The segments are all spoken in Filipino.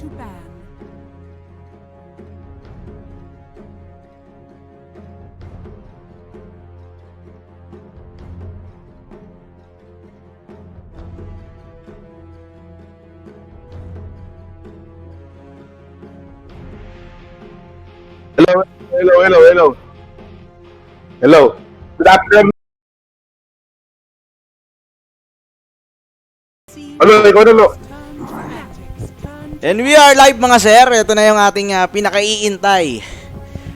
to ban. Hello, hello. Hello. Good afternoon. Hello, ikaw na, lo. And we are live mga sir. Ito na yung ating pinakaiintay.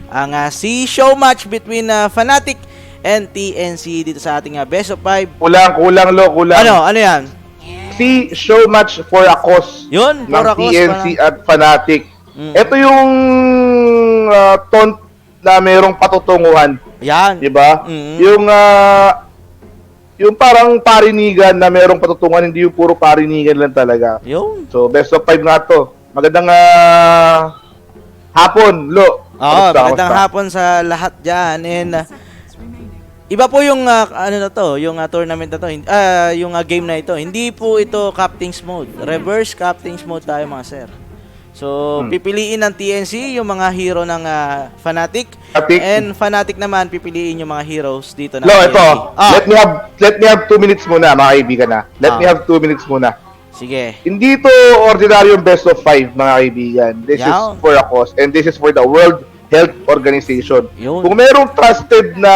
Ang si show match between Fnatic and TNC dito sa ating best of 5. Kulang, lo, kulang. Ano yan? Si show match for a cause Yun, for ng a cause, TNC at Fnatic. Ito yung taunt na merong patutunguhan. Yan. Diba? Mm. Yung parang parinigan na merong patutunguhan, hindi yung puro parinigan lang talaga. Yun. So, best of 5 nga to. Magandang hapon, lo. Oo, magandang hapon sa lahat dyan. And iba po yung ano na to, yung tournament na to, yung game na ito. Hindi po ito captain's mode. Reverse captain's mode tayo mga sir. So, pipiliin ng TNC yung mga hero ng Fnatic. Fnatic. And Fnatic naman pipiliin yung mga heroes dito ng Lo, TNC. ito. Let me have 2 minutes muna, mga kaibigan na. Let me have 2 minutes muna. Sige. Hindi to ordinaryong best of 5, mga kaibigan. This is Yaw. for a cause. And this is for the World Health Organization. Yun. Kung merong trusted na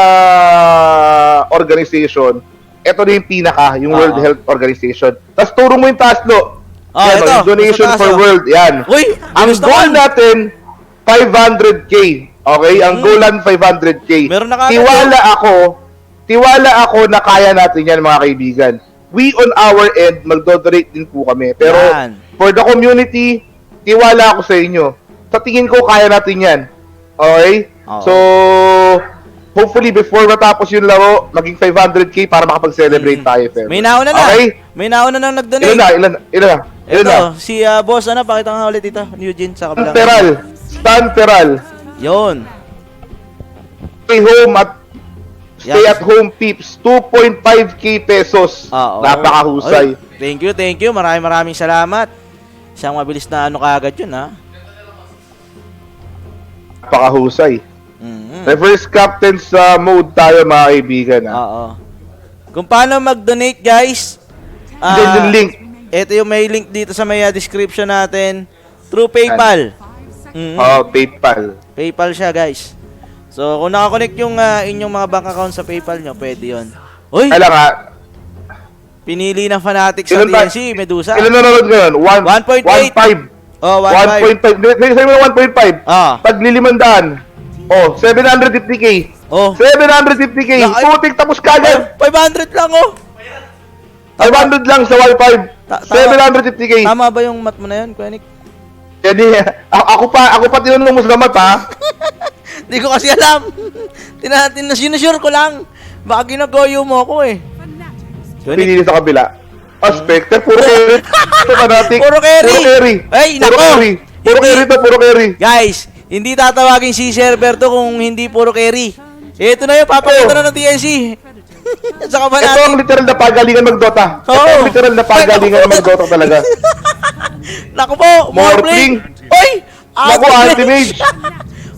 organization, ito na yung pinaka, yung World Health Organization. Tapos turo mo yung taas, lo. Yan, ito. yung donation Sa taas, for world. Yan. Uy, Ang gusto goal ko. natin, 500k. Okay? Ang goal natin, 500k. Meron na kagad. Tiwala ako na kaya natin yan, mga kaibigan. We on our end, magdo-donate din po kami. Pero Yan. for the community, tiwala ako sa inyo. Sa tingin ko, kaya natin yan. Okay? Oo. So, hopefully before matapos yung laro, maging 500k para makapag-celebrate tayo. Feb. May nauna na. Okay? May nauna nang nag-donate. Ilan na? Ito, si boss, pakita nga ulit ito. Eugene, sa kabilang. Stan Peral. Yun. Stay at home peeps. 2.5k pesos. Oo. Napakahusay. Ay, thank you. Maraming salamat. Isang mabilis na ano kaagad yun, ha? Napakahusay. Mm-hmm. Reverse captain sa mode tayo, mga kaibigan. Oo. Kung paano mag-donate, guys, Then yung link. ito yung may link dito sa may description natin. Through PayPal. PayPal. PayPal siya, guys. So, kung nakakonect yung inyong mga bank account sa PayPal nyo, pwede yun. Uy! Kaya nga, Pinili ng Fnatic sa TNC, Medusa. ilan nanonood ngayon? 1.8. 1.5. Oh, 1.5. 1.5. Sabi mo 1.5. Ah. Pag lilimandaan. 750k. Oh. 750k. Ay. Putik, tapos kagad. 500 lang, oh. 500 lang sa Y5. 750k. Tama ba yung mat mo na yun, Kuya Nick? Jadi, ako pa tinanong mo sa gamat, ha? Hindi ko kasi alam. Sinusure ko lang. Baka ginagoyo mo ako eh. Kuya Nick, Pinili sa kabila. Spectre, puro carry. Ito ka natin. Puro carry. Ay, Puro nako. carry. Puro carry to, puro carry. guys, hindi tatawagin si server to kung hindi puro carry. Ito na yung papakita na ng TNC. Saka ba Ito ang natin? literal na pagalingan mag-Dota. Ito Oo. ang literal na pagalingan mag-Dota talaga. Naku po, Morphling. Oy! Naku, anti-mage.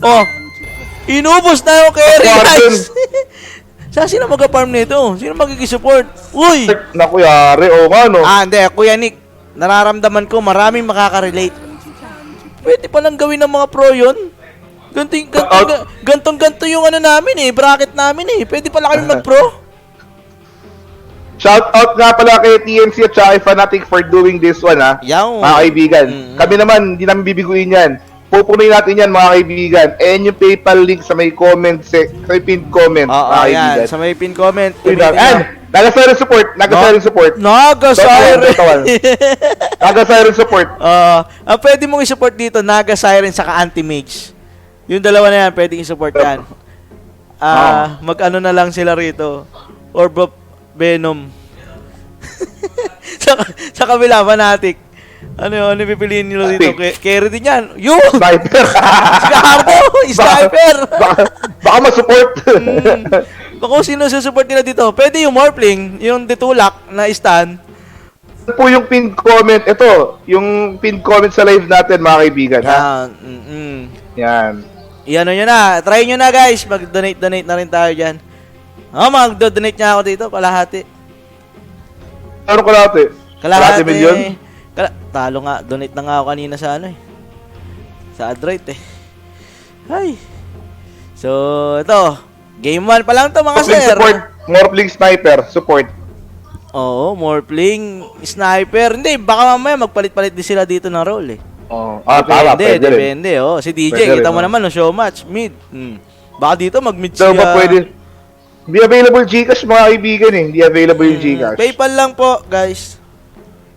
Oh, inubos na yung carry, Warden. guys. Sino mag-farm nito? Sino magiging-support? Uy! Naku, yari. O nga, no? Hindi. Kuya Nick, nararamdaman ko maraming makaka-relate. Pwede palang gawin ng mga pro yun. Gantong-ganto yung ano namin eh, bracket namin eh. Pwede pala kami mag-pro. Shout out nga pala kay TNC at saka kay Fnatic for doing this one, ha? Yaw. Mga kaibigan. Mm. Kami naman, hindi namin bibiguin yan. Pupunin natin yan, mga kaibigan. And yung PayPal link sa may comment, sa may pinned comment, Oo, mga yan. kaibigan. Sa may pin comment. And, Naga-siren support. Naga-siren support. Naga-siren. Naga-siren support. Ang pwede mong i-support dito, Naga-siren saka anti-mage. Yung dalawa na yan, pwedeng i-support yan. Mag-ano na lang sila rito. Orb of Venom. sa kabila, Fnatic. Ano pipiliin nyo dito? Carry din yan. Yun! Sniper. Scarbo! Sniper! Baka ma-support. Kung sino susupport nila dito, pwede yung Morphling, yung Detulak na stun. Ito po yung pinned comment. Ito, yung pinned comment sa live natin, mga kaibigan. Ha? Yan. Yan. Iyan nyo na. Try nyo na guys. Mag-donate na rin tayo dyan. Mag-donate niya ako dito. Kalahati. Ano kalahati? Kalahati. Million? Talo nga. Donate na nga ako kanina sa ano eh. Sa Adroit eh. Ay. So, ito. Game 1 pa lang to mga Morphling sir. support. Morphling sniper. Support. Oo, Morphling sniper. Hindi, baka mamaya magpalit-palit din sila dito ng role eh. Oh, tama. Pwede rin. Depende. Oh. Si DJ, Pwede kita rin, mo oh. naman, no, show match, mid. Baka dito mag-mid So, siya. ba pwede? Hindi available Gcash, mga kaibigan eh. Hindi available yung Gcash. PayPal lang po, guys.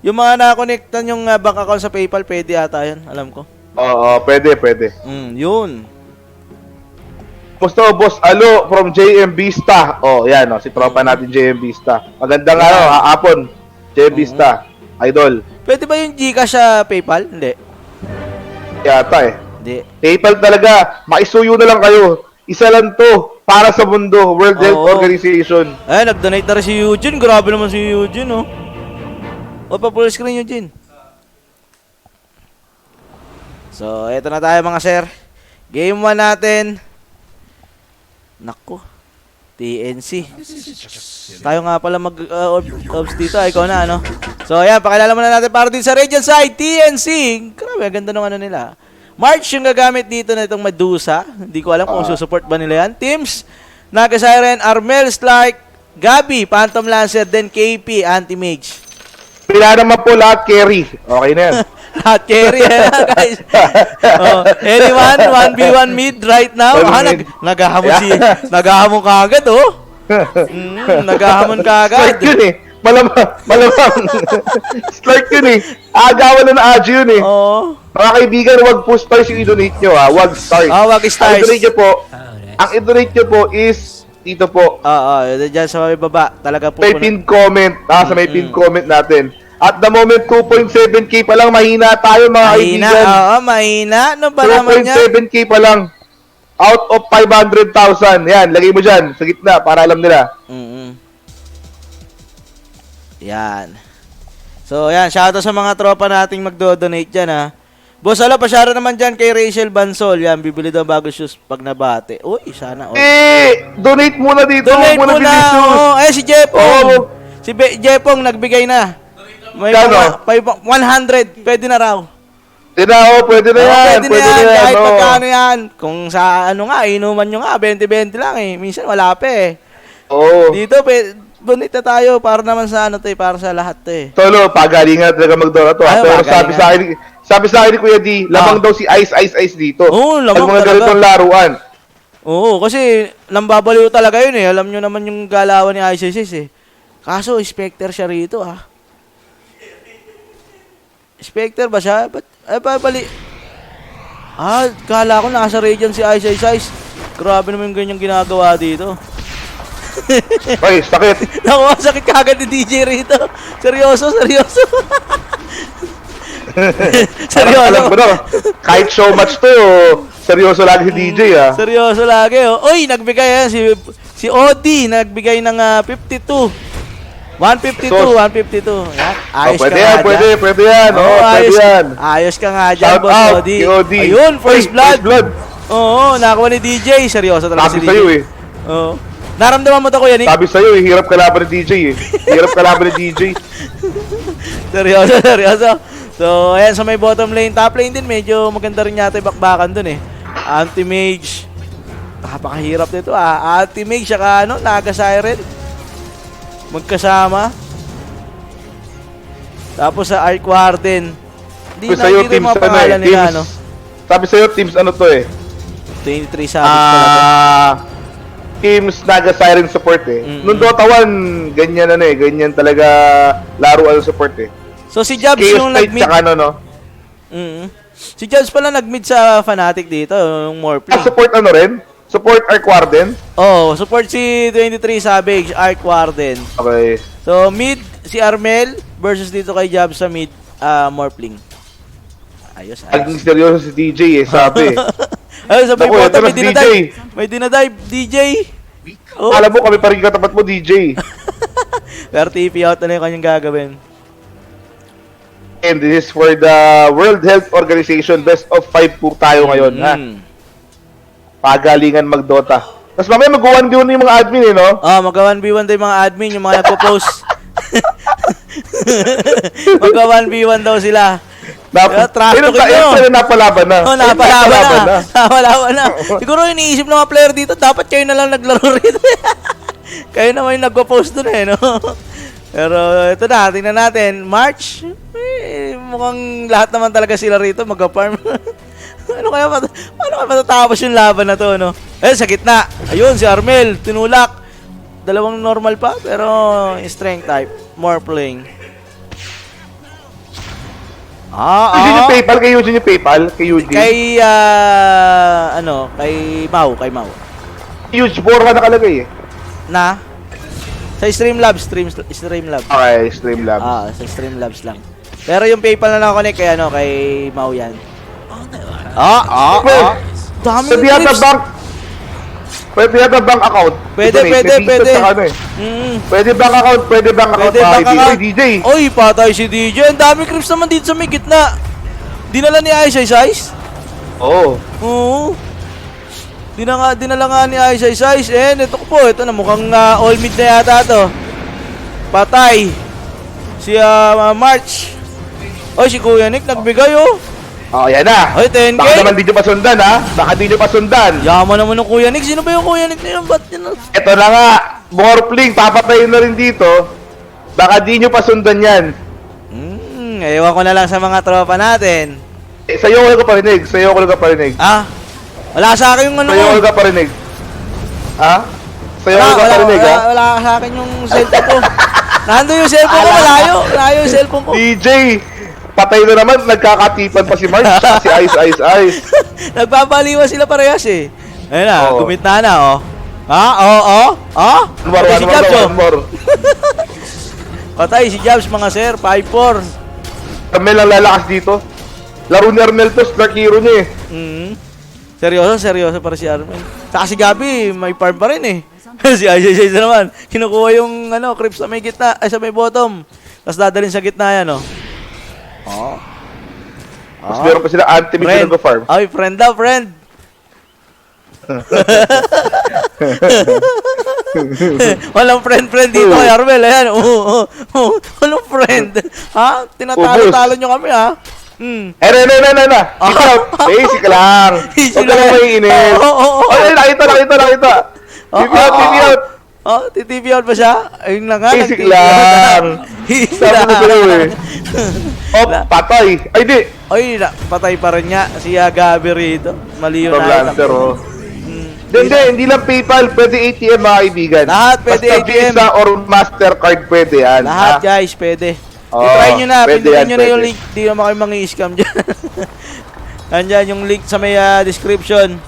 Yung mga nakakonektan yung bank account sa PayPal, pwede ata yan, alam ko. Oo, pwede. Yun. Gusto, Boss Alo from JM Vista. Oh, yan, oh, si tropa natin JM Vista. Magandang hapon. JM Vista. Idol. Pwede ba yung Gcash sa PayPal? Hindi. Yata eh. Hindi. PayPal talaga. Maisuyo na lang kayo. Isa lang to para sa mundo. World Health Oo. Organization. Ay, nag-donate na rin si Eugene. Grabe naman si Eugene, oh. O, pa-full screen Eugene. So, eto na tayo mga sir. Game 1 natin. Nako. TNC. Tayo nga pala mag-obs dito. Ikaw na, ano? So, ayan. Pakilala muna natin para din sa Radiant side. TNC. Grabe, ganda nung ano nila. March yung gagamit dito na itong Medusa. Hindi ko alam kung susupport ba nila yan. Teams, Naga Siren, Armel, Slark, Gabi, Phantom Lancer, then KP, Anti-Mage. Pila naman po lahat carry. Okay na yan. Lahat carry, guys. Anyone, 1v1 mid right now. Naghahamon ka agad, oh. Naghahamon ka agad. Start yun eh. Malamang. Start yun eh. Agawan na na yun eh. Oo. Mga kaibigan, wag po stars yung i-donate nyo ha. Wag stars. Wag stars. Ang i-donate nyo po is dito po. Dyan sa may baba. Talaga po. May pinned comment. Sa may pinned comment natin. At the moment, 2.7k pa lang. Mahina tayo mga kaibigan. Mahina. Ano ba naman yan? 2.7k pa lang. Out of 500,000. Yan, lagay mo dyan sa gitna para alam nila. Yan. So, yan. Shoutout sa mga tropa nating magdo-donate dyan, ha. Boss, pasyara naman dyan kay Rachel Bansol. Yan, bibili daw bago shoes pag nabate. Uy, sana. Donate muna dito. Donate muna. Si Jepong. Oh. Si Jepong nagbigay na. May Kano? 100. Pwede na raw. Pwede na yan. Pwede na yan. Kahit pagkano yan. Kung sa inuman nyo nga, 20-20 lang eh. Minsan wala pa eh. Oo. Dito, donate na tayo para naman sa para sa lahat eh. Tolo, pagalingan talaga mag-donate to. Pero sabi sa akin ni Kuya D, lamang daw si Ice dito. Oo, lamang mga talaga. ganitong laruan. Oo, kasi nambabaliw talaga yun eh. Alam nyo naman yung galawan ni Ice eh. Kaso, Spectre siya rito Spectre ba siya? Kala ko nasa Radiant si Ice. Grabe naman yung ganyang ginagawa dito. Ay, sakit. Naku, sakit kagad ni DJ rito. Seryoso. Alam ko na, kahit show match to, seryoso lagi si DJ Seryoso lagi Uy, nagbigay si Odi, nagbigay ng 52. 152. Yan. Ayos pwede ka yan, nga pwede yan. ayos, Pwede yan. Ayos ka nga dyan, Shout Boss out Odi. kay Odi. Ayun, first blood. Blood. Nakakuha ni DJ. Seryoso talaga si Sabi DJ. sa'yo eh. Oo. Naramdaman mo to, Kuya Nick? Sabi sa'yo eh, hirap kalaban ni DJ eh. Hirap kalaban ni DJ. Seryoso. So, ayan, sa may bottom lane. Top lane din, medyo maganda rin yata yung bakbakan dun eh. Anti-Mage. Napakahirap nito Anti-Mage, saka Naga Siren. Magkasama. Tapos sa Arc Warden. Hindi na rin mga pangalan nila, Sabi sa'yo, teams ano to eh. 23 sabits pala. Teams Naga Siren support eh. Nung Dota 1, ganyan ganyan talaga laruan support eh. So si Jabs Chaos yung Knight nag-mid. tsaka Si Jabs pala nag-mid sa Fnatic dito, yung Morphling. Support rin? Support Arc Warden? Support si 23 Savage, Arc Warden. Okay. So mid, si Armel versus dito kay Jabs sa mid, Morphling. Ayos. Naging seryoso si DJ eh, sabi. Ayun, sabay Naku, po ito na may si dinadive. May dinadive, DJ. Alam mo, kami pa rin katapat mo, DJ. Pero TP out na yung kanyang gagawin. And this is for the World Health Organization. Best of 5 po tayo ngayon, ha? Pagalingan mag-Dota. Tapos mamaya mag-1v1 yung mga admin, eh, no? Mag-1v1 daw yung mga admin, yung mga nagpo-post. Mag-1v1 daw sila. Trash talk nyo. Napalaban na. Napalaban na. Napalaban na. Siguro iniisip ng mga player dito, dapat kayo na lang naglaro rito. Kayo naman yung nagpo-post dun, eh, no? Pero ito na, tingnan natin. March, mukhang lahat naman talaga sila rito mag-farm. Paano kaya matatapos yung laban na to, no? Sa gitna. Ayun, si Armel, tinulak. Dalawang normal pa, pero strength type. More playing. Eugene yung PayPal? Kay Eugene yung PayPal? Kay Eugene? Kay Mau. Huge 4 ka nakalagay, eh. Na? Sa Streamlabs. Okay, Streamlabs. Sa Streamlabs lang. Pero yung PayPal na nakakonect kay Mau yan. Dami Pwede yata bank. Pwede yata bank account. Pwede. Pwede bank account. Pwede bank account. DJ. Oy, patay si DJ. Ang dami creeps naman dito sa may gitna. Dinala ni Ice. Oo. Oo. Dinala nga ni Ice. Ito na mukhang all mid na yata to. Patay. Si March. Oy, si Kuya Nick nagbigay, oh. Yan na. Oy, 10K. Baka naman di nyo pasundan, ha? Baka di nyo pasundan. Yaman naman ng Kuya Nick. Sino ba yung Kuya Nick na yun? Ba't yun? Ito na nga. Morphling, papatayin na rin dito. Baka di nyo pasundan yan. Ewan ko na lang sa mga tropa natin. Sa'yo ko parinig. Wala sa akin yung ano. Sa'yo ko parinig. Ha? Sa'yo ko parinig, ha? Wala sa akin yung cellphone ko. Nandun yung cellphone ko, malayo yung cellphone ko. DJ, patay na naman, nagkakatipan pa si March, si Ice. Nagbabaliwan sila parehas, eh. Ayun na, gumitna na, oh. One more. Patay si Jabs, mga sir, 5-4. Armel ang lalakas dito. Laro ni Armel to, start hero niya, eh. Seryoso para si Armel. Saka si Gabi, may farm pa rin, eh. Si Ice naman, kinukuha yung creeps sa may gitna, sa may bottom. Tapos dadalhin sa gitna yan, oh. Mas meron pa sila anti-mid na nag-farm. Ay, friend daw, friend. Walang friend dito kay Armel. Ayan, walang friend. Ha? Tinatalo-talo nyo kami, ha? Na. Basic lang. Huwag ka lang maiinit. Nakita. TV out. TV out pa siya? Ayun na nga. Basic lang. Sabi mo sa'yo, eh. Patay. Ay, di. Ay, patay pa rin niya. Si Gabi rito. Mali yun na. Hindi lang PayPal. Pwede ATM, mga kaibigan. Lahat pwede basta ATM. Visa or Mastercard pwede yan. Lahat, guys, pwede. I-try nyo na. Pindutin nyo na yung link. Di naman kayo mangi-scam dyan. Nandyan yung link sa may description.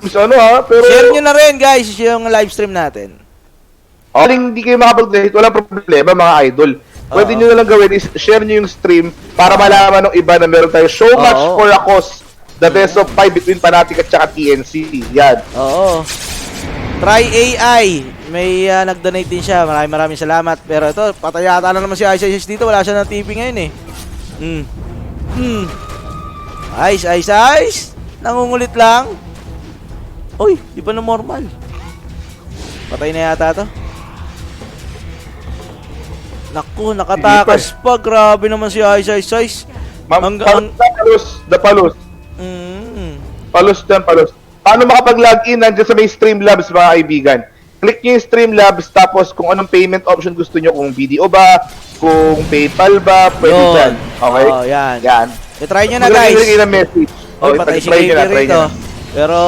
Pero share nyo na rin, guys, yung live stream natin. Hindi kayo makapag-donate, walang problema, mga idol. Pwede nyo na lang gawin is share nyo yung stream para malaman ng iba na meron tayo so much for a cause. The best of 5 between Fnatic at saka TNC. Yan. Oo. Try AI. May nag-donate din siya. Maraming salamat. Pero ito, patay yata na naman si Ice dito. Wala siya ng TV ngayon, eh. Ice. Nangungulit lang. Uy, di pa na normal. Patay na yata to. Naku, nakatakas pa. Grabe naman si Ice. Palos. Palos. Paano makapag-login? Nandiyan sa may Streamlabs, mga kaibigan. Click nyo yung Streamlabs, tapos kung anong payment option gusto nyo, kung video ba, kung PayPal ba, pwede dyan. Okay? Yan. I-try nyo na, guys. Mag-try ng message. Patay si Gaby rito. Pero,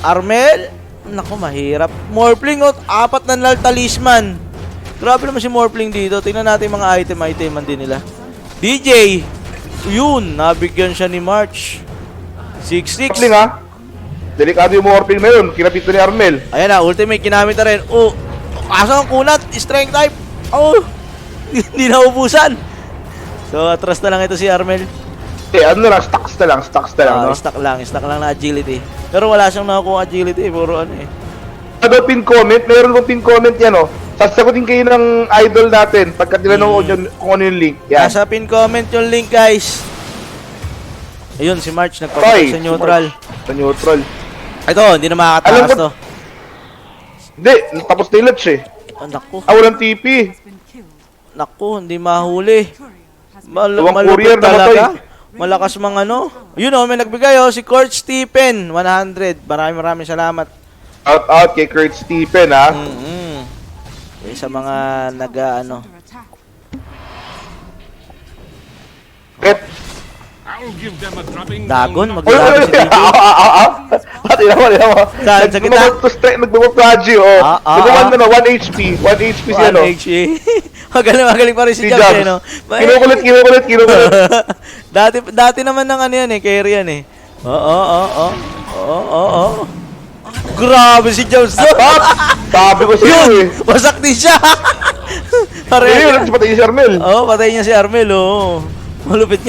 Armel, naku, mahirap. Morphling, 4 na talisman. Grabe naman si Morphling dito. Tingnan natin yung mga item-iteman din nila. DJ, yun, nabigyan siya ni March. 6-6. Morphling, ha? Delikado yung Morphling na yun. Kinapito ni Armel. Ayan na, ultimate kinamit na rin. Kaso ang kunat, strength type. Hindi na ubusan. So, atras na lang ito si Armel. Stocks na lang, no? Stock lang na agility. Pero wala siyang nakukuha agility, puro Ano pin comment? Meron kong pin comment yan, oh. Sasagutin kayo ng idol natin pagka tinanong ko kung ano yung link. Yan. Nasa pin comment yung link, guys. Ayun, si March Toy, nagpapakita sa neutral. Sa neutral. Ito, hindi na makakatakas Alam ko- to. Hindi, tapos na yung latch eh. Oh, naku, Walang TP. naku, hindi mahuli. Tuwang Malupit courier na talaga. Malakas mga ano. Yun oh, may nagbigay oh, si Kurt Stephen, 100. Maraming salamat. Out out kay Kurt Stephen, ha? Eh, sa mga ano. Pet. I'll give them a drubbing. Dagon, Uy, maglabi si DJ. Pati naman. Saan, sa gitna? Nagbubuff Raji, oh. Ah, ah, Nagawan ah. na, 1 HP. 1 HP si ano. 1 HE. Magaling pa rin si Si Jobs, Jobs. eh, no? Kinukulit. dati naman ng ano yan eh, carry yan eh. Oo. Grabe si Jobs. Sabi ko sa'yo, eh. Wasak din siya. Ayun, patay si Armel. Oo, patay niya si Armel, oo. Malupit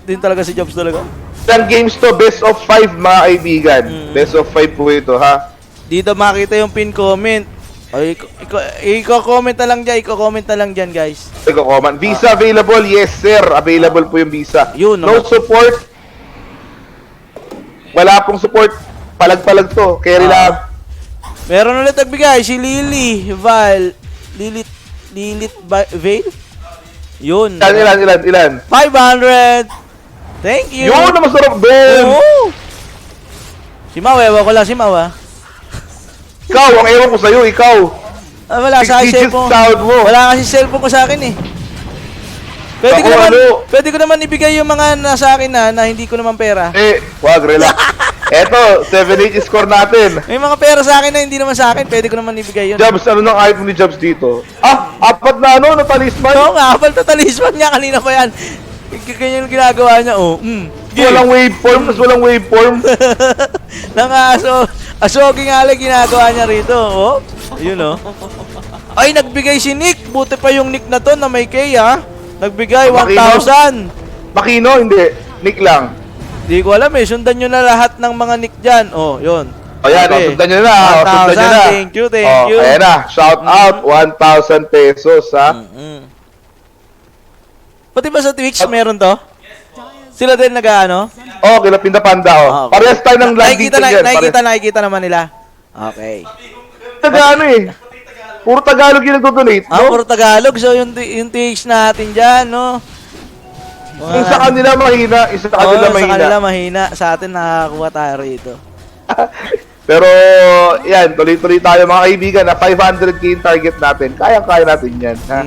din talaga si Jobs talaga. Ilang games to? Best of 5, mga kaibigan. Best of 5 po ito, ha? Dito makita yung pin comment. Ay, i-comment na lang dyan, guys. Comment. Visa available? Yes, sir. Available po yung visa. Yun, No support? Wala pong support. Palag-palag to. Carry lang. Meron ulit nagbigay si Lily Lilith Vale. Yun. Ilan? 500. Thank you. Yun na masarap din. Oo. Si Mau, ewan ko lang si Mau, ah. Ikaw, ang ewan ko sa'yo, ikaw. Ah, wala sa akin Digit cellphone. sound mo. Wala kasi cellphone ko sa akin eh. Ako, ano? Pwede ko naman ibigay yung mga nasa akin na hindi ko naman pera. Wag, relax. Eto, 7-8 score natin. May mga pera sa akin na hindi naman sa akin, pwede ko naman ibigay yun. Jobs, ano nang item ni Jobs dito? 4 na talisman. Oo nga, apal to talisman niya kanina pa yan. Ganyan yung ginagawa niya, oh. Walang waveform, tas walang waveform. Asoging alay ginagawa niya rito, oh. Yun, oh. Ay, nagbigay si Nick. Buti pa yung Nick na to na may K, ha. Nagbigay 1,000. Makino, hindi. Nick lang. Di ko alam eh. Sundan nyo na lahat ng mga Nick dyan. Oh, yun. Ayan, Okay. sundan nyo na. 1,000. Thank you. Ayan na, shout out, 1,000 pesos, ha. Pati ba sa Twitch meron to? Sila din nag-ano? Kila Pinda Panda, Okay. Parehas tayo ng landing dyan. Nakikita naman nila. Okay. Tagalog eh. Puro Tagalog yung nagdodonate, no? Puro Tagalog. So, yung Twitch natin dyan, no? Yung sa kanila mahina, isa sa kanila Sa mahina. kanila mahina. Sa atin nakakuha tayo rito. Pero, yan, tuloy-tuloy tayo mga kaibigan na 500k yung target natin. Kaya-kaya natin yan, ha?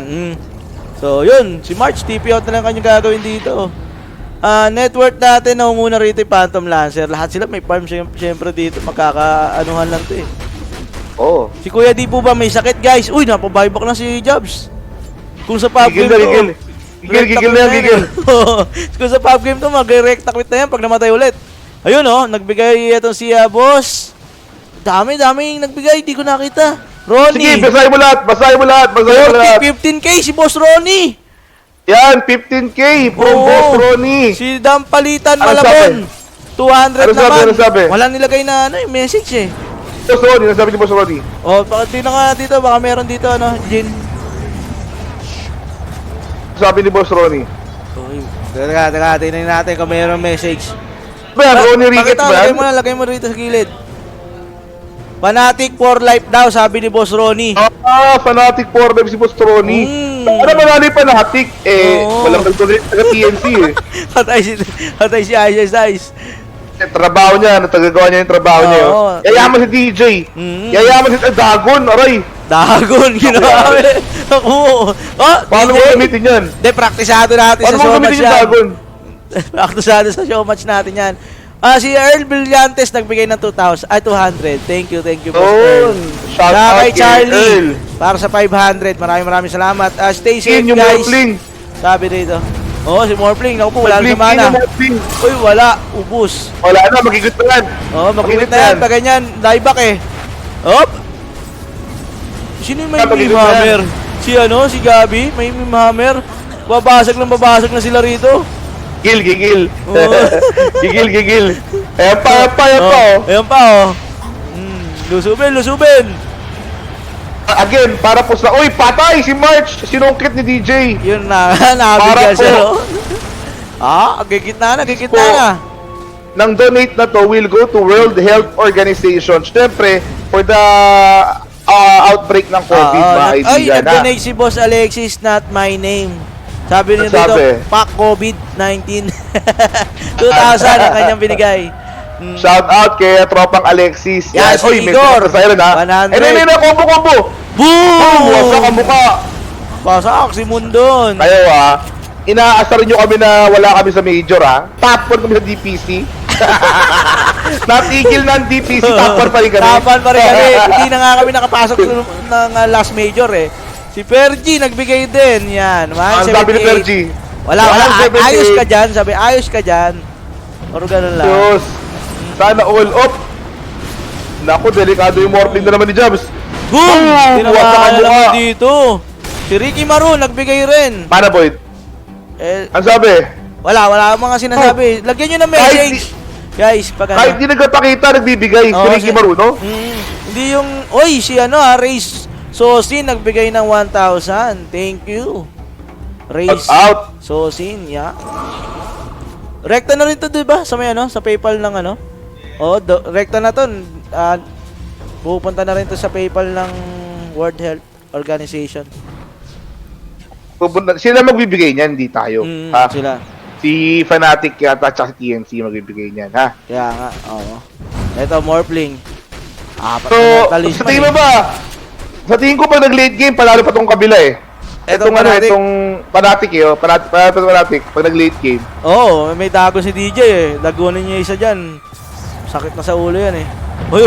So, yun. Si March, TP out na lang kanyang gagawin dito. Net worth natin, naunguna rito yung Phantom Lancer. Lahat sila may farm syempre dito. Magkakaanuhan lang to eh. Oo. Si Kuya di po ba may sakit, guys? Uy, napabuyback na si Jobs. Kung sa pub game to. Gigil na yan, gigil. Kung sa pub game to, mag-recta quit na yan pag namatay ulit. Ayun oh, nagbigay itong si boss. Daming nagbigay, di ko nakita. Ronnie. Sige, basahin mo lahat. 15k si Boss Ronnie. Yan, 15k from Oo. Boss Ronnie. Si Dampalitan Ano Malabon. 200 Ano sabi, naman. ano sabi? Wala nilagay na yung message eh. Boss Ronnie, nasabi ni Boss Ronnie. Oh, tingnan nga dito, baka meron dito Jin. Sabi ni Boss Ronnie. Teka, tingnan natin kung meron message. Ba, Ronnie Ricket Pakita, ba yan? lagay mo rito sa gilid. Fanatic for life daw, sabi ni Boss Ronnie. Fanatic for life si Boss Ronnie. Ano ba nga fanatic? Oo. Walang nag-donate taga TNC eh. Patay si Ice. Trabaho niya, natagagawa niya yung trabaho niya. Oo. Yayaman si DJ. Yayaman si Dagon, aray. Dagon, ginawa. Oo. Paano mo gamitin yan? Hindi, praktisado natin Paano sa mo showmatch gamitin yung yan. Dagon? Praktisado sa showmatch natin yan. Si Earl Brillantes nagbigay ng 200. Thank you, Boss Earl. Shout Saka out kay kay Charlie Earl. para sa 500. Maraming salamat. Stay safe, Yun yung guys. Morphling. Sabi dito. Si Morphling. Naku po, wala na mana. Morphling. Uy, wala. Ubus. Wala na, magigit na yan. Magigit na yan. Pag ganyan, dieback eh. Hop! Sino yung may Magigit meme na yan. hammer? Si Gabi? May meme hammer? Babasag na sila rito. Gigil. Oo. Gigil. Ayan pa, oh. Ayan pa, oh. Lusubin! Again, para po sa... Uy, patay! Si March! Sinungkit ni DJ! Yun na, nabigyan Para siya, po. no? Gigitna na. Nang donate na to will go to World Health Organization. Siyempre, for the outbreak ng COVID, mga Ay, kaibigan. nag-donate si Boss Alexis, not my name. Sabi niya dito, Sabi? Pak COVID-19. 2,000 ang kanyang binigay. Shout out kay tropang Alexis. Yan, si Uy, may Igor. sa iron, ha? 100. Combo! Boom! Wasak ang mukha! Pasak si Mundon. Kayo, ha? Inaasar nyo kami na wala kami sa major, ha? Top 1 kami sa DPC. Natigil na ang DPC, top 1 pa rin kami. Tapan pa rin kami. Hindi na nga kami nakapasok ng last major eh. Si Pergy nagbigay din. Yan. Ang sabi ni Pergy. Wala. 178. Ayos ka dyan. Sabi, ayos ka dyan. Or ganun lang. Diyos. Sana all up. Naku, delikado yung morphing na naman ni Jobs. Boom! Wasak Tinamaan ang na naman mukha. dito. Si Ricky Maroon nagbigay rin. Mana, Boyd? Eh, Ang sabi, wala mga sinasabi. Lagyan nyo ng message. Guys, pag kahit di nagpapakita, nagbibigay. Si Oo, Ricky Maruno. Hindi yung, si Race Sosin nagbigay ng 1,000. Thank you. Race Out. Sosin, yeah. Rekta na rin to, diba? Sa may sa PayPal ng rekta na to. Pupunta na rin to sa PayPal ng World Health Organization. Sila magbibigay niyan, hindi tayo. Ha? Sila. Si Fnatic yata at si TNC magbibigay niyan, ha? Kaya nga, oo. Ito, Morphling. So, sa tingin mo ba? Sa tingin ko pa nag-late game, panalo pa tong kabila eh. Itong Fnatic Fnatic, pag nag-late game. Oo, may tago si DJ eh. Lagunin niya isa dyan. Sakit na sa ulo yan eh. Uy,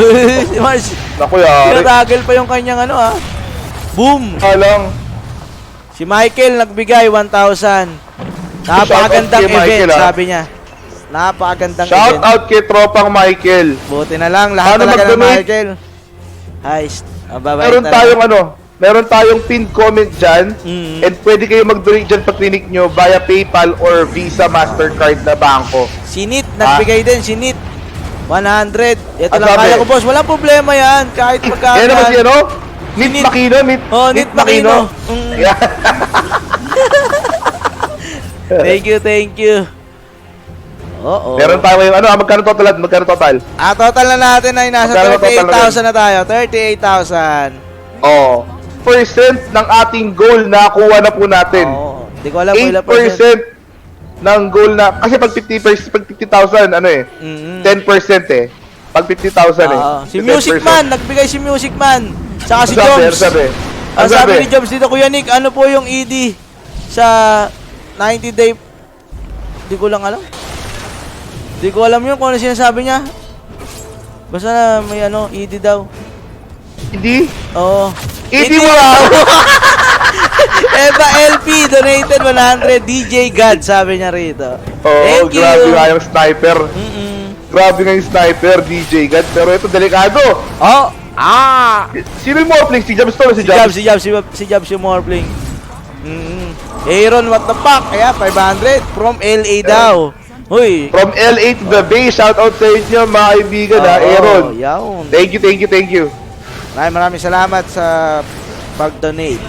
si Mars. Naku, yari. Tinatagel pa yung kanyang Boom! Alang. Si Michael nagbigay 1,000. Napakagandang Shout out kay event, Michael, sabi niya. Napakagandang Shout event. out kay tropang Michael. Buti na lang, lahat Paano talaga ng mag-donate? Michael. Heist. Babait Meron tayong pinned comment dyan. Mm. And pwede kayo mag-donate dyan pag clinic nyo via PayPal or Visa Mastercard na bangko. Si Nit, nagbigay din. Si Nit. 100. Ito Ang lang sabi? kaya ko, boss. Walang problema yan. Kahit magkano. Yan naman si Nit Nit. Makino. Nit Makino. Yeah. Thank you. Oo. Meron tayo ngayon, magkano total? Total na natin ay nasa Magkano total 38,000 na tayo. 38,000. Oh, percent ng ating goal na kuha na po natin. Oo. Hindi ko alam kung ilang percent. 8% ng goal na, kasi pag 50,000, 10% eh. Pag 50,000 eh. Si Music 10%. Man, nagbigay si Music Man. Saka si Ang Jobs. Ang sabi sabi? ni Jobs dito, Kuya Nick, ano po yung ED sa 90 day? Hindi ko lang alam. Hindi ko alam yun kung ano sinasabi niya. Basta na may ED daw. Hindi? Oo. Hindi mo lang. Eva LP donated 100 DJ God, sabi niya rito. Oh, Thank you. grabe nga yung sniper. Mm-mm. Grabe nga yung sniper, DJ God. Pero ito, delikado. Oh, Sino yung Morphling? Si Jobs to? Si Jobs yung Morphling. Aaron, what the fuck? Kaya 500 from LA daw. Huy. From LA to the Bay, shout out sa inyo mga kaibigan ha, Aaron. Yawn. Thank you. Maraming salamat sa pag-donate.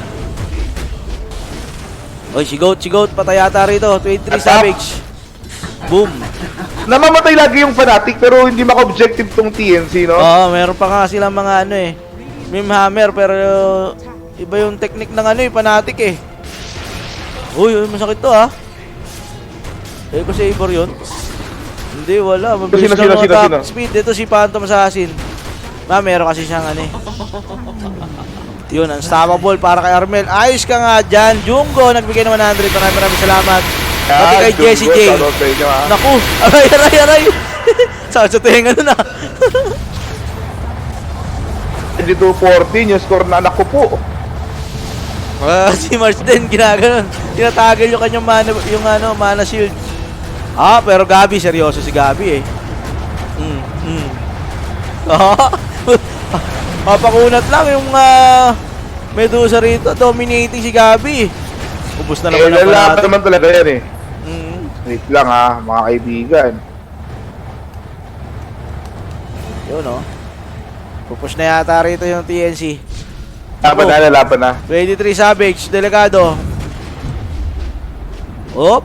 Oy, si Goat patay ata rito. 23 Attack. Savage. Boom. Namamatay lagi yung Fnatic pero hindi maka-objective tong TNC, no? Oo, meron pa nga silang mga Meme Hammer, pero iba yung technique ng Fnatic eh. Uy, masakit to ha. Ko saber yun. Hindi, wala. Mabilis Sino? lang attack speed. Ito si Phantom Assassin. Meron kasi siyang Yun, unstoppable para kay Armel. Ayos ka nga dyan. Junggo, nagbigay ng 100. Maraming salamat. Pati kay Jessie J. Naku, aray. Saan sa tenga na. Hindi 214 yung score na anak ko po. Si Mars din, ginaganon. Tinatagel yung kanyang mana shield. Pero Gabi, seryoso si Gabi eh. Papakunat lang yung Medusa rito, dominating si Gabi. Ubus na naman ang Lalaki naman talaga yan eh. Wait lang ha, mga kaibigan. Yun Pupush na yata rito yung TNC. Laban na, laban na. 23 Savage, delikado. Op.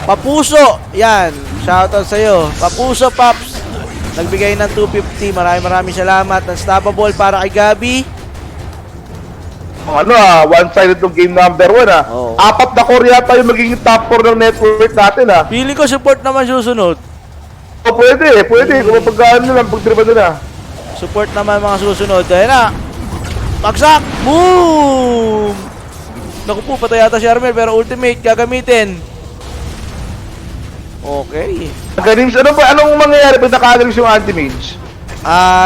Papuso. Yan. Shoutout sa'yo. Papuso, Paps. Nagbigay ng 250. Maraming salamat. Unstoppable para kay Gabi. One-sided ng game number 1 Oo. 4 na core yata yung magiging top 4 ng network natin Feeling ko support naman susunod. Pwede. Kung mapagkaan na lang, pagtripan na. Support naman mga susunod. Ayan na. Bagsak. Boom! Naku po, patay yata si Armel pero ultimate gagamitin. Okay. Games, anong mangyayari pag nakagalis yung anti-mage?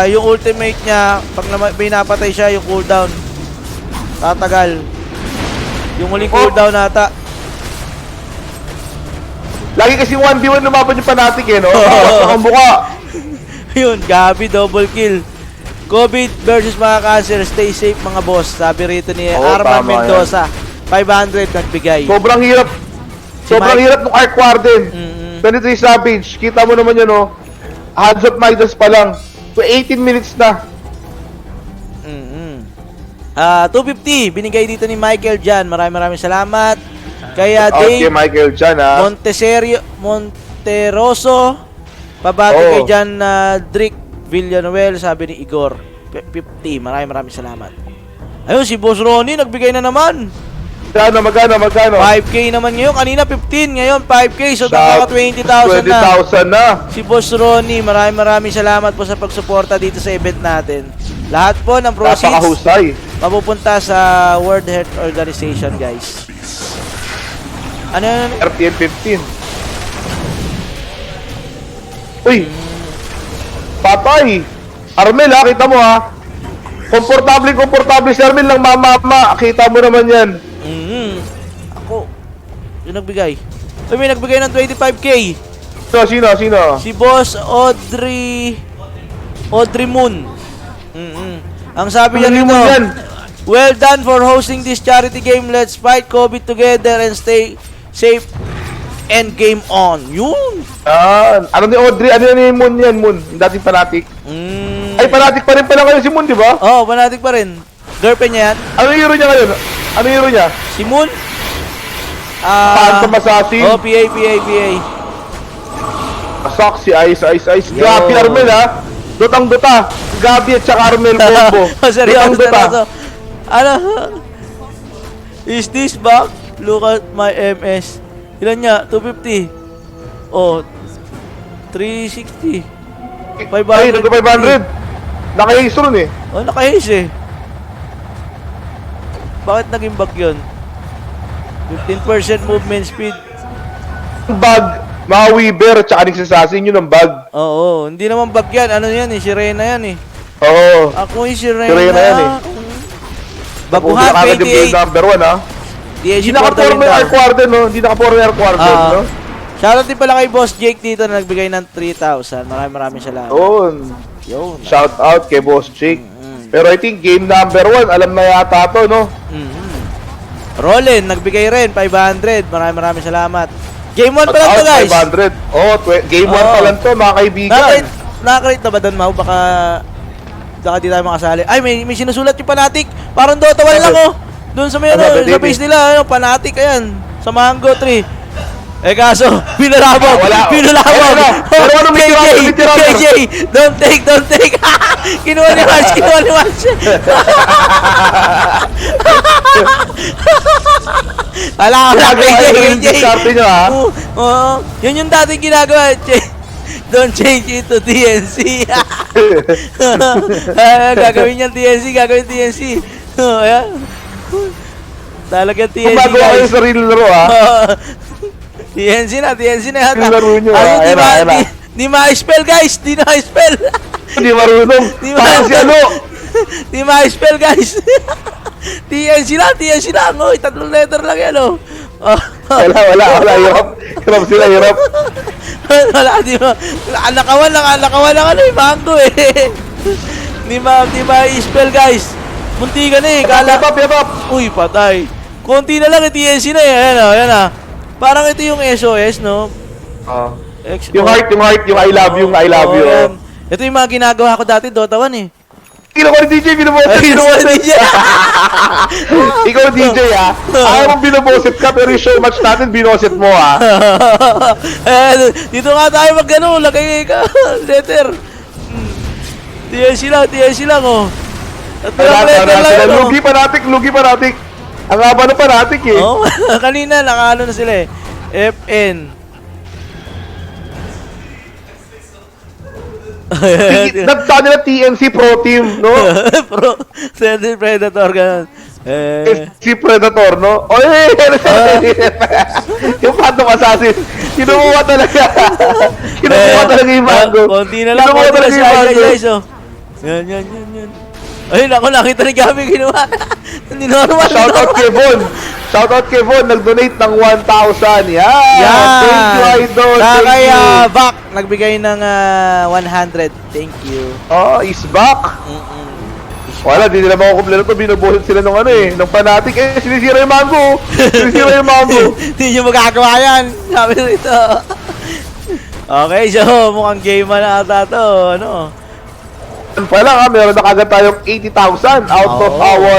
Yung ultimate niya, pag pinapatay siya, yung cooldown tatagal. Yung huling cooldown nata. Lagi kasi 1v1 lumaban yung Fnatic no? Ang buka. Yun, Gabi, double kill. COVID versus mga cancer, stay safe mga boss. Sabi rito ni Arman tama Mendoza. 500 nagbigay. Sobrang hirap. Sobrang Mike. hirap ng Arc Warden. 23 Savage. Kita mo naman yun, Hands of Midas pa lang. So 18 minutes na. 250 binigay dito ni Michael Jan. Maraming salamat. Kaya Okay, Dave Michael Chan, Monteroso. Pabati kay Jan Drick Villanuel, sabi ni Igor. 50. Maraming salamat. Ayun, si Boss Ronnie nagbigay na naman. Magkano? 5K naman ngayon. Kanina 15, ngayon 5K. So nakaka 20,000 na. 20,000 na. Si Boss Ronnie, maraming salamat po sa pagsuporta dito sa event natin. Lahat po ng proceeds Napakahusay. mapupunta sa World Health Organization, guys. Ano yun? RTM 15. Uy! Patay! Armel kita mo Komportable si Armel lang mama. Kita mo naman yan. Ako. Yung nagbigay. Uy, may nagbigay ng 25K. Sino? Si Boss Audrey Moon. Ang sabi niya Ano rito, yan? well done for hosting this charity game. Let's fight COVID together and stay safe and game on. Yun. Ano ni Audrey? Ano ni Moon yan, Moon? Yung dating Fnatic. Ay, Fnatic pa rin pala ngayon si Moon, di ba? Oh, fanatic pa rin. Girlfriend niya yan. Ano yung hero niya ngayon? Ano yung hero niya? Si Moon. Phantom Assassin. Oh, PA. Sock si Ice. Yo. Gabi Armel Dotang-dota. Gabi at saka Armel combo. Seryoso. Dotang-dota. Ano? Is this back? Look at my MS. Ilan niya? 250. Oh, 360. 500. Ay, nag-500. Naka-haze ron Oh, naka-haze Bakit naging back yun? 15% movement speed. Bug. Mga Weaver at saka Nix Assassin yun ang bug. Oo, hindi naman back yan. Ano yan Si Reyna yan Oo. Ako si Reyna. Si Reyna yan Baguhan, Agad yung build 28. number 1 Hindi DH naka-4 may Arc Warden Hindi naka-4 may Arc Warden Shoutout din pala kay Boss Jake dito na nagbigay ng 3,000. Maraming salamat. Yun. Shout out kay Boss Jake. Pero I think game number 1 alam na yata to Rollin, nagbigay rin 500. Maraming salamat. Game 1 pa lang to, guys. 500. Game 1 pa lang to, mga kaibigan. Nakaka-rate na ba doon, Mau? Baka di tayo makasali. Ay, may sinusulat yung Fnatic. Parang Dota 1 lang, Doon sa sa base nila, Fnatic, ayan. Sa Mango 3. Kaso, pinalabog. Pero ano, KJ, don't take. Kinuha ni March. Wala ka na, KJ. Yun yung dating ginagawa. Don't change it to TNC. Gagawin niyan TNC. Ayan. Talagang TNC, guys. Gumagawa kayo sa real laro, TNC na yata. Yung laro nyo, Di ma-spell, guys. Di na-spell. Hindi marunong. Parang si Di ma-spell, guys. TNC lang. Oy, 3 letter lang yan, Wala. Hirap sila. Wala, di ba? Nakawan lang, Mango, Di ma-spell, guys. Munti ka na, Kala. Yabap. Uy, patay. Konti na lang, TNC na, Ayan, Parang ito yung SOS, no? Yung heart, yung I love you, Yan. Ito yung mga ginagawa ko dati, Dota 1 eh. Kilo ko ni DJ, binuboses. Ay, DJ. Ikaw DJ ayaw mong binubosit ka, pero yung show match natin, binosit mo Dito nga tayo lagay ka, letter. TNC lang oh. At walang letter lang yun, oh. Lugi panatik. Ang haba na panatik eh. Oh, kanina nakaano na sila eh. FN. Nagtawag nila TNC Pro Team, no? Pro, Sentinel Predator, ganun. Si Predator, no? Oy! Yung Phantom Assassin. Kinukuha talaga. Kinukuha talaga yung mango. Konti na lang. Kinukuha talaga yung mango. Oh. Yan. Ay, naku, nakita ni Gabi ginawa. Hindi normal. Shoutout kay Von. Nag-donate ng 1,000. Yan. Thank you, Idol. Kaya, back. Nagbigay ng 100. Thank you. Oh, is back. Wala, di nila makukumpleto to. Binubuhin sila nung nung fanatic. Sinisira yung mango. Hindi nyo magagawa yan. Sabi rito. Okay, so mukhang game na ata to. Ano? Pa lang meron na kagad tayong 80,000 out of our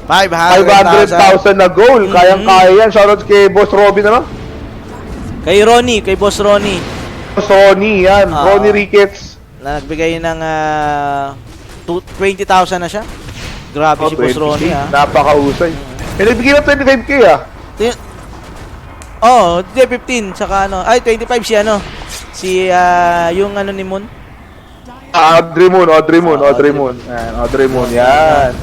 500,000 na goal. Kayang-kaya yan. Shoutout kay Boss Robin, ano? Kay Boss Ronnie. Boss Ronnie, yan. Ronnie Ricketts. Nagbigay ng 20,000 na siya. Grabe si Boss Ronnie, Napakausay. Nagbigay ng 25k, Hindi, 15. Saka 25 si yung ni Moon. Audrey Moon. Yan.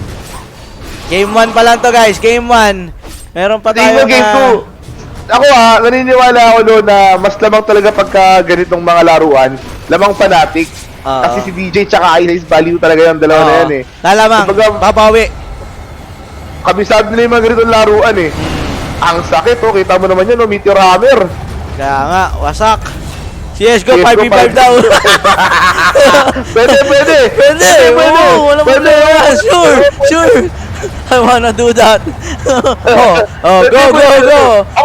Game 1 pa lang to, guys. Game 1. Meron pa tayo Game 2. Ako naniniwala ako doon na mas lamang talaga pagka ganitong mga laruan, lamang fanatic. Kasi si DJ tsaka Ice value talaga yung dalawa na yan Lalamang, babawi. Kabisado nila yung mga ganitong laruan Ang sakit kita mo naman yan, Meteor Hammer. Kaya nga, wasak. CSGO 5v5 daw. Pwede. Wala problema. Sure. I wanna do that. Go.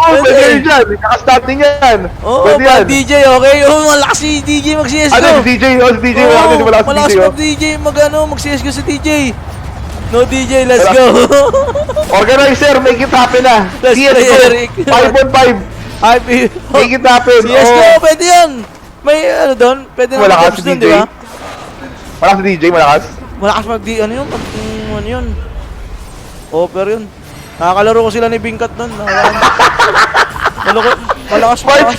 Pwede yan dyan. Nakastarting yan. Pwede yan. DJ, okay? Malakas si DJ mag-CSGO. Si DJ. Malakas mag-DJ. Mag-CSGO si DJ. No DJ, let's go. Organizer, make it happen na. CSGO 5-on-5. Make it happen. CSGO, pwede yan. May doon, pwede na malakas si doon, DJ. di ba? Malakas si DJ, malakas. Malakas ano yun? Offer yun. Nakakalaro ko sila ni Bingkat doon. Malakas. March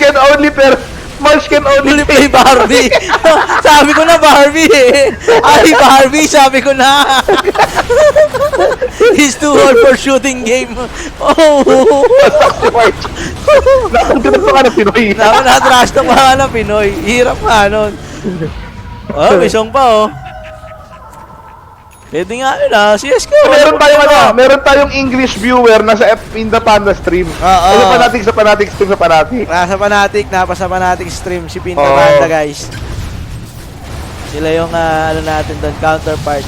can only play Barbie. Sabi ko na Barbie Barbie, sabi ko na. He's too old for shooting game. si March. Nakagulog pa ka ng Pinoy. Natrash na pa ng Pinoy. Hirap nga nun. May song pa Pwede nga yun CSGO. Meron tayong English viewer na sa in the Panda stream. Fanatic sa Fanatic stream sa Fanatic. Napasa Fanatic stream si Pinta Panda, guys. Sila yung natin doon, counterpart.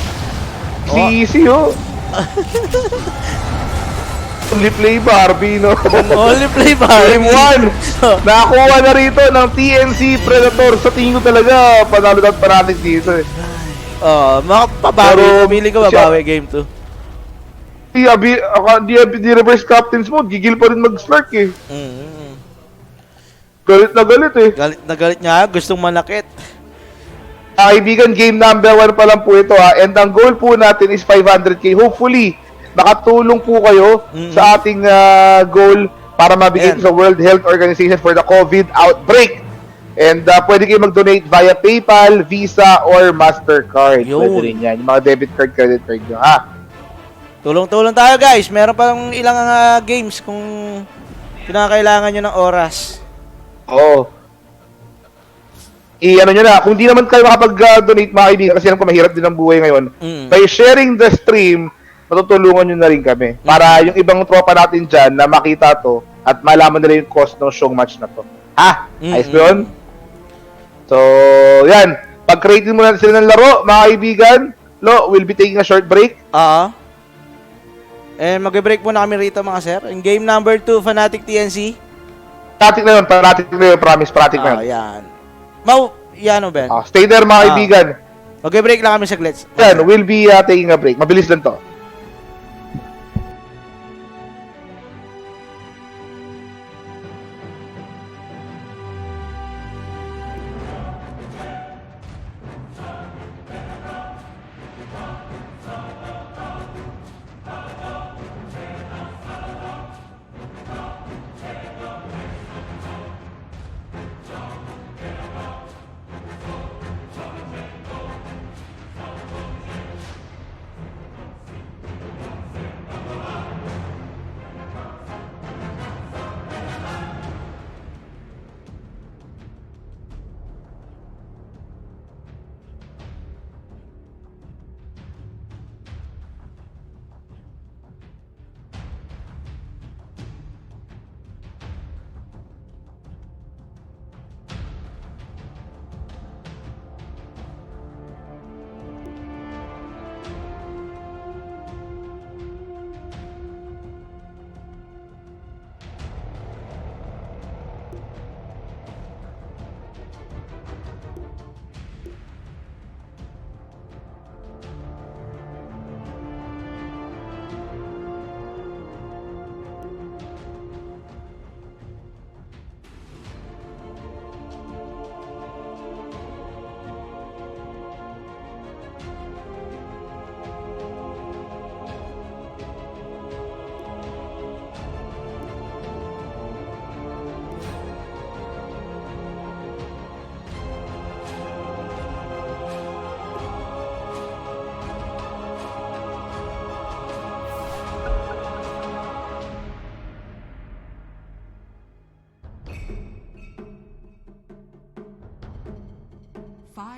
Si Easy Only play Barbie, no? Only play Barbie. Game 1. Nakakuha na rito ng TNC Predator. Sa tingin ko talaga, panalo na Fanatic dito Makapabawi. Pili ko babawi game 2. Di reverse captains mode. Gigil pa rin mag-slurk Galit na galit Galit na galit niya. Gustong manakit. Kaibigan, game number 1 pa lang po ito And ang goal po natin is 500k. Hopefully, makatulong po kayo sa ating goal para mabigay sa World Health Organization for the COVID outbreak. And pwede kayo mag-donate via PayPal, Visa, or MasterCard. Pwede rin yan. Yung mga debit card, credit card nyo, Tulong-tulong tayo, guys. Meron pa ilang games kung kinakailangan nyo ng oras. Nyo na. Kung di naman kayo makapag-donate, mga kaibigan, kasi alam ko mahirap din ang buhay ngayon. By sharing the stream, matutulungan nyo na rin kami. Para yung ibang tropa natin dyan na makita to at malaman nila yung cost ng show match na to. Ayos ba yun? So, yan. Pag-create mo na sila ng laro, mga kaibigan, we'll be taking a short break. Mag-break muna kami rito, mga sir. In game number 2, Fanatic TNC. Fanatic na yun, promise, Fanatic na yun. Yan. yan o, Ben? Stay there mga kaibigan. Okay, break lang kami saglit. Yan, we'll be taking a break. Mabilis lang to.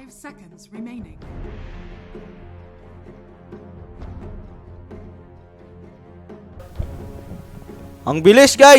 Seconds remaining. Ang bilis, guys!